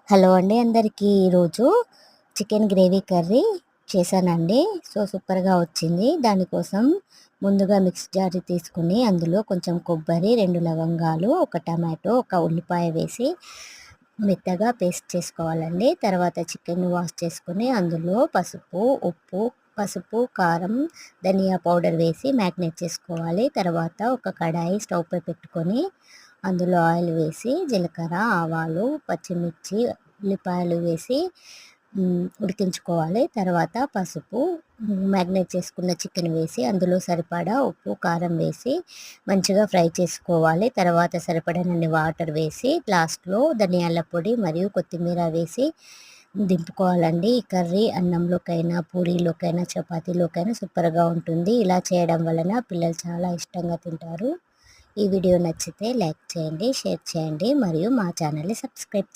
Hello అండి అందరికీ. ఈరోజు చికెన్ గ్రేవీ కర్రీ చేశానండి. సూపర్‌గా వచ్చింది. దానికోసం ముందుగా మిక్సీ జార్ తీసుకుని అందులో కొంచెం కొబ్బరి, 2 లవంగాలు, ఒక టమాటో, ఒక ఉల్లిపాయ వేసి మెత్తగా పేస్ట్ చేసుకోవాలండి. తర్వాత చికెన్ వాష్ చేసుకొని అందులో పసుపు, కారం, ధనియా పౌడర్ వేసి మ్యాగ్నేట్ చేసుకోవాలి. తర్వాత ఒక కడాయి స్టవ్ పై పెట్టుకొని అందులో ఆయిల్ వేసి జీలకర్ర, ఆవాలు, పచ్చిమిర్చి, ఉల్లిపాయలు వేసి ఉడికించుకోవాలి. తర్వాత పసుపు, మ్యాగ్నేట్ చేసుకున్న చికెన్ వేసి అందులో సరిపడా ఉప్పు, కారం వేసి మంచిగా ఫ్రై చేసుకోవాలి. తర్వాత సరిపడినన్ని వాటర్ వేసి లాస్ట్‌లో ధనియాల పొడి మరియు కొత్తిమీర వేసి దింపుకోవాలండి. ఈ కర్రీ అన్నంలోకైనా, పూరీలోకైనా, చపాతీలోకైనా సూపర్‌గా ఉంటుంది. ఇలా చేయడం వలన పిల్లలు చాలా ఇష్టంగా తింటారు. ఈ వీడియో నచ్చితే లైక్ చేయండి, షేర్ చేయండి మరియు మా ఛానల్‌ని సబ్స్క్రైబ్ చేసుకోండి.